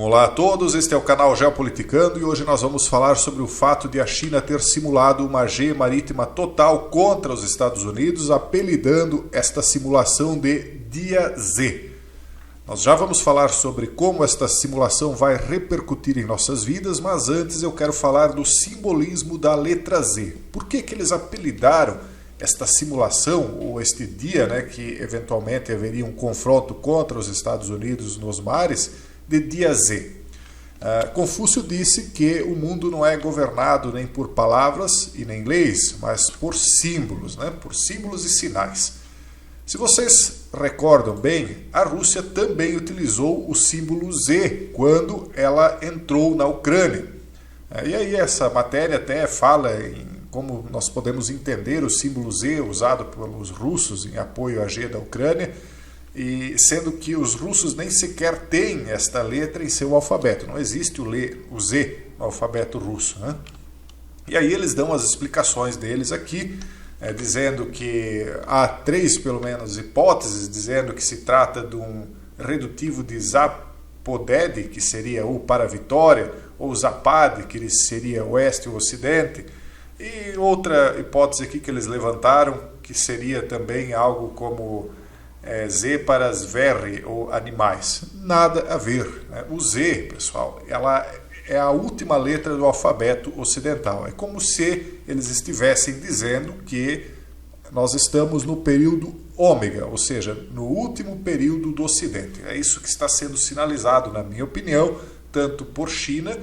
Olá a todos, este é o canal Geopoliticando e hoje nós vamos falar sobre o fato de a China ter simulado uma G marítima total contra os Estados Unidos, apelidando esta simulação de Dia Z. Nós já vamos falar sobre como esta simulação vai repercutir em nossas vidas, mas antes eu quero falar do simbolismo da letra Z. Por que eles apelidaram esta simulação, ou este dia, que eventualmente haveria um confronto contra os Estados Unidos nos mares, de Dia Z? Confúcio disse que o mundo não é governado nem por palavras e nem leis, mas por símbolos, por símbolos e sinais. Se vocês recordam bem, a Rússia também utilizou o símbolo Z quando ela entrou na Ucrânia. E aí essa matéria até fala em como nós podemos entender o símbolo Z usado pelos russos em apoio à G da Ucrânia, e sendo que os russos nem sequer têm esta letra em seu alfabeto, não existe o Z no alfabeto russo. E aí eles dão as explicações deles aqui, dizendo que há três, pelo menos, hipóteses, dizendo que se trata de um redutivo de Zapoded, que seria o para a vitória, ou Zapad, que seria oeste ou ocidente, e outra hipótese aqui que eles levantaram, que seria também algo como Z para Zverry, ou animais. Nada a ver. O Z, pessoal, ela é a última letra do alfabeto ocidental. É como se eles estivessem dizendo que nós estamos no período ômega, ou seja, no último período do Ocidente. É isso que está sendo sinalizado, na minha opinião, tanto por China,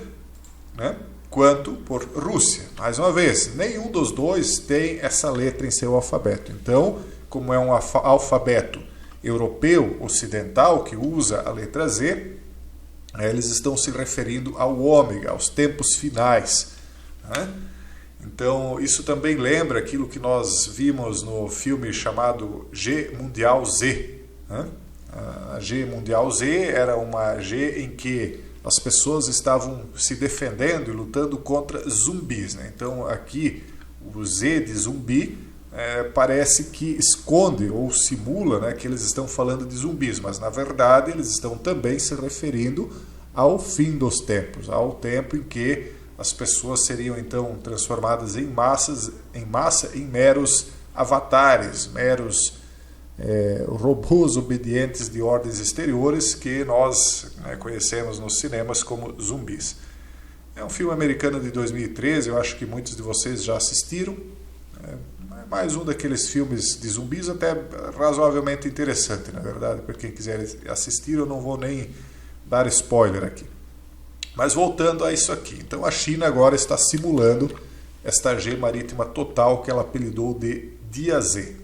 quanto por Rússia. Mais uma vez, nenhum dos dois tem essa letra em seu alfabeto. Então, como é um alfabeto europeu ocidental que usa a letra Z, eles estão se referindo ao ômega, aos tempos finais. Então, isso também lembra aquilo que nós vimos no filme chamado G Mundial Z. A G Mundial Z era uma G em que as pessoas estavam se defendendo e lutando contra zumbis. Então, aqui, o Z de zumbi parece que esconde ou simula que eles estão falando de zumbis, mas na verdade eles estão também se referindo ao fim dos tempos, ao tempo em que as pessoas seriam então transformadas em massa em meros avatares, meros robôs obedientes de ordens exteriores que nós conhecemos nos cinemas como zumbis. É um filme americano de 2013, eu acho que muitos de vocês já assistiram. Mais um daqueles filmes de zumbis até razoavelmente interessante, na verdade, para quem quiser assistir. Eu não vou nem dar spoiler aqui. Mas voltando a isso aqui, então a China agora está simulando esta G marítima total que ela apelidou de Dia Z.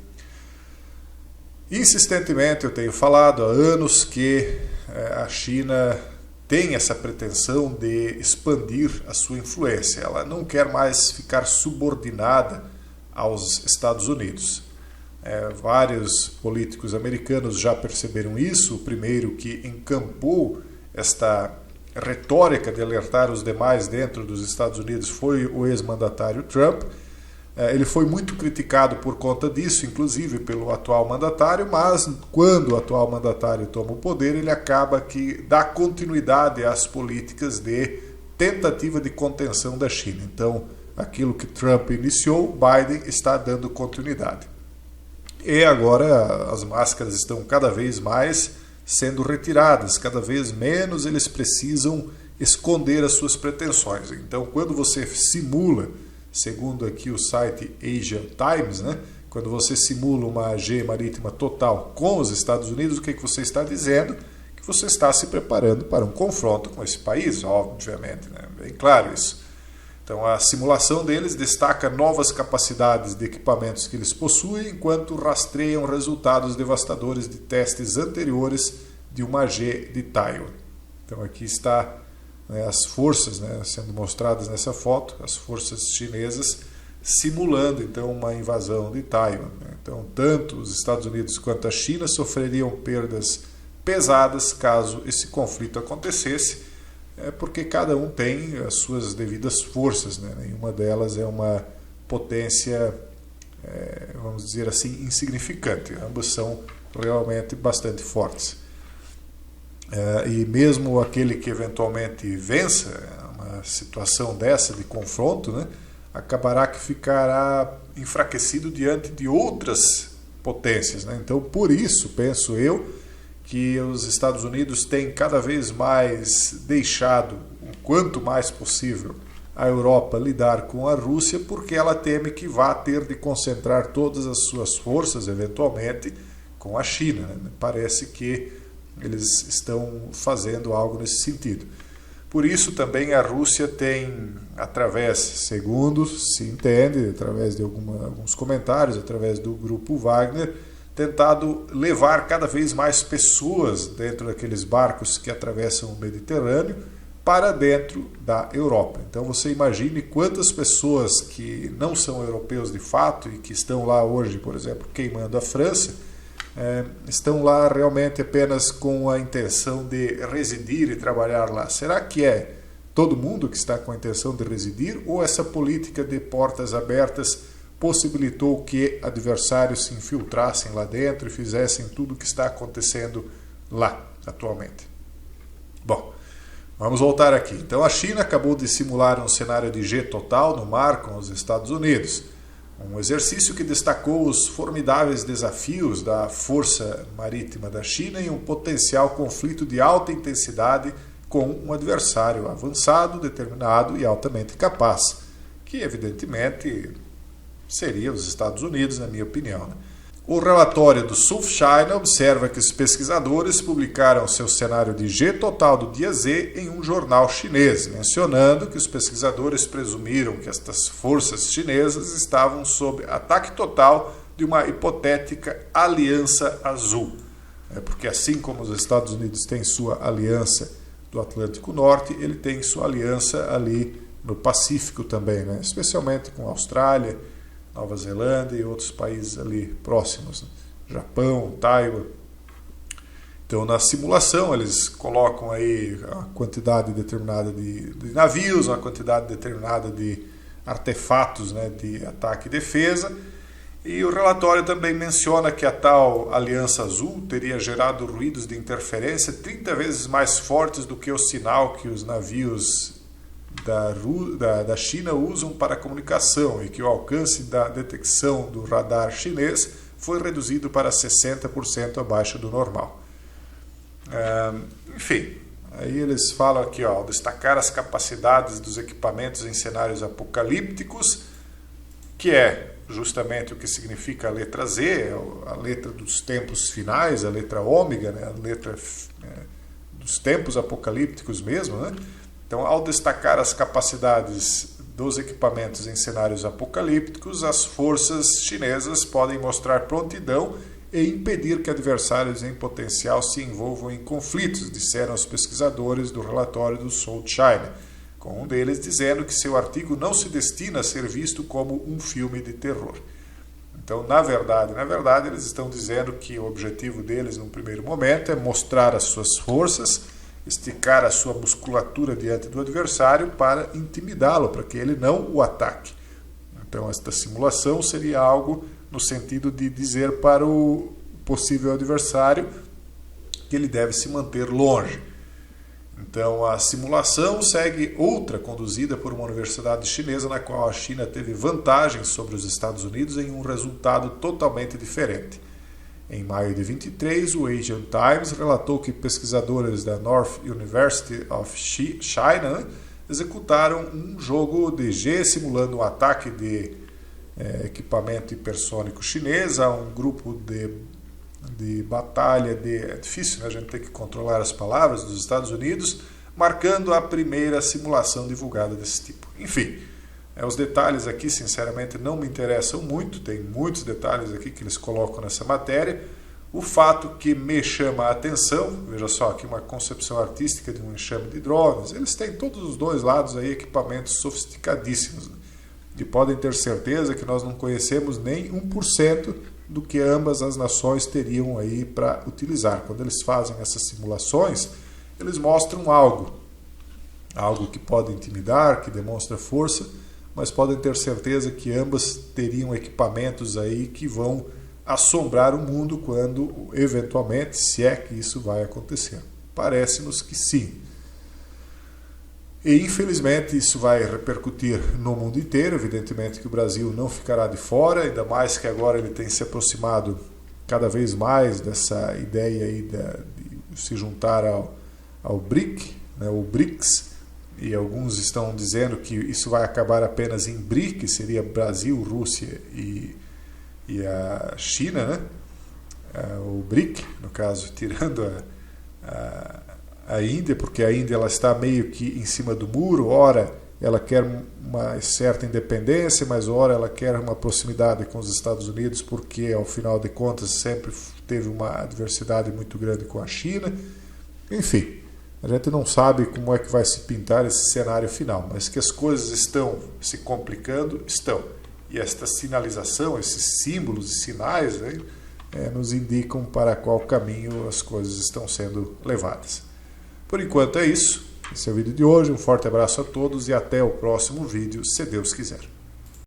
Insistentemente eu tenho falado há anos que a China tem essa pretensão de expandir a sua influência. Ela não quer mais ficar subordinada aos Estados Unidos. Vários políticos americanos já perceberam isso. O primeiro que encampou esta retórica de alertar os demais dentro dos Estados Unidos foi o ex-mandatário Trump. Ele foi muito criticado por conta disso, inclusive pelo atual mandatário, mas quando o atual mandatário toma o poder, ele acaba que dá continuidade às políticas de tentativa de contenção da China. Então, aquilo que Trump iniciou, Biden está dando continuidade. E agora as máscaras estão cada vez mais sendo retiradas, cada vez menos eles precisam esconder as suas pretensões. Então, quando você simula, segundo aqui o site Asia Times, quando você simula uma G marítima total com os Estados Unidos, o que você está dizendo? Que você está se preparando para um confronto com esse país, obviamente, bem claro isso. Então, a simulação deles destaca novas capacidades de equipamentos que eles possuem, enquanto rastreiam resultados devastadores de testes anteriores de uma G de Taiwan. Então, aqui está as forças sendo mostradas nessa foto, as forças chinesas simulando então uma invasão de Taiwan. Então, tanto os Estados Unidos quanto a China sofreriam perdas pesadas caso esse conflito acontecesse, porque cada um tem as suas devidas forças, nenhuma delas é uma potência, vamos dizer assim, insignificante. Ambas são realmente bastante fortes. e mesmo aquele que eventualmente vença uma situação dessa de confronto, né, acabará que ficará enfraquecido diante de outras potências, né? Então, por isso, penso eu, que os Estados Unidos têm cada vez mais deixado, o quanto mais possível, a Europa lidar com a Rússia, porque ela teme que vá ter de concentrar todas as suas forças, eventualmente, com a China, né? Parece que eles estão fazendo algo nesse sentido. Por isso também a Rússia tem, através, segundo se entende, através de alguns comentários, através do grupo Wagner, tentado levar cada vez mais pessoas dentro daqueles barcos que atravessam o Mediterrâneo para dentro da Europa. Então você imagine quantas pessoas que não são europeus de fato e que estão lá hoje, por exemplo, queimando a França, estão lá realmente apenas com a intenção de residir e trabalhar lá. Será que é todo mundo que está com a intenção de residir, ou essa política de portas abertas possibilitou que adversários se infiltrassem lá dentro e fizessem tudo o que está acontecendo lá atualmente? Bom, vamos voltar aqui. Então a China acabou de simular um cenário de G total no mar com os Estados Unidos. Um exercício que destacou os formidáveis desafios da força marítima da China em um potencial conflito de alta intensidade com um adversário avançado, determinado e altamente capaz, que evidentemente seria os Estados Unidos, na minha opinião, né? O relatório do South China observa que os pesquisadores publicaram seu cenário de G total do dia Z em um jornal chinês, mencionando que os pesquisadores presumiram que estas forças chinesas estavam sob ataque total de uma hipotética aliança azul. Porque assim como os Estados Unidos têm sua aliança do Atlântico Norte, ele tem sua aliança ali no Pacífico também, né? Especialmente com a Austrália, Nova Zelândia e outros países ali próximos, né? Japão, Taiwan. Então, na simulação, eles colocam aí a quantidade determinada de navios, uma quantidade determinada de artefatos, né, de ataque e defesa. E o relatório também menciona que a tal Aliança Azul teria gerado ruídos de interferência 30 vezes mais fortes do que o sinal que os navios da China usam para comunicação, e que o alcance da detecção do radar chinês foi reduzido para 60% abaixo do normal. Enfim, aí eles falam aqui, ó, ao destacar as capacidades dos equipamentos em cenários apocalípticos, que é justamente o que significa a letra Z, a letra dos tempos finais, a letra ômega, né, a letra dos tempos apocalípticos mesmo, né? Então, ao destacar as capacidades dos equipamentos em cenários apocalípticos, as forças chinesas podem mostrar prontidão e impedir que adversários em potencial se envolvam em conflitos, disseram os pesquisadores do relatório do South China, com um deles dizendo que seu artigo não se destina a ser visto como um filme de terror. Então, na verdade, eles estão dizendo que o objetivo deles, num primeiro momento, é mostrar as suas forças, esticar a sua musculatura diante do adversário para intimidá-lo, para que ele não o ataque. Então, esta simulação seria algo no sentido de dizer para o possível adversário que ele deve se manter longe. Então, a simulação segue outra conduzida por uma universidade chinesa, na qual a China teve vantagem sobre os Estados Unidos em um resultado totalmente diferente. Em maio de 23, o Asian Times relatou que pesquisadores da North University of China executaram um jogo de G simulando um ataque de equipamento hipersônico chinês a um grupo de batalha é difícil, né? A gente tem que controlar as palavras, dos Estados Unidos, marcando a primeira simulação divulgada desse tipo. Enfim, os detalhes aqui, sinceramente, não me interessam muito, tem muitos detalhes aqui que eles colocam nessa matéria. O fato que me chama a atenção, veja só aqui uma concepção artística de um enxame de drones, eles têm todos os dois lados aí equipamentos sofisticadíssimos, né? E podem ter certeza que nós não conhecemos nem 1% do que ambas as nações teriam aí para utilizar. Quando eles fazem essas simulações, eles mostram algo que pode intimidar, que demonstra força, mas podem ter certeza que ambas teriam equipamentos aí que vão assombrar o mundo quando, eventualmente, se é que isso vai acontecer. Parece-nos que sim. E infelizmente isso vai repercutir no mundo inteiro. Evidentemente que o Brasil não ficará de fora, ainda mais que agora ele tem se aproximado cada vez mais dessa ideia aí de se juntar ao BRIC, né, o BRICS, e alguns estão dizendo que isso vai acabar apenas em BRIC, que seria Brasil, Rússia e a China, né? O BRIC, no caso, tirando a Índia, porque a Índia ela está meio que em cima do muro. Ora ela quer uma certa independência, mas ora ela quer uma proximidade com os Estados Unidos, porque ao final de contas sempre teve uma adversidade muito grande com a China. Enfim, a gente não sabe como é que vai se pintar esse cenário final, mas que as coisas estão se complicando, estão. E esta sinalização, esses símbolos e sinais aí, nos indicam para qual caminho as coisas estão sendo levadas. Por enquanto é isso. Esse é o vídeo de hoje. Um forte abraço a todos e até o próximo vídeo, se Deus quiser.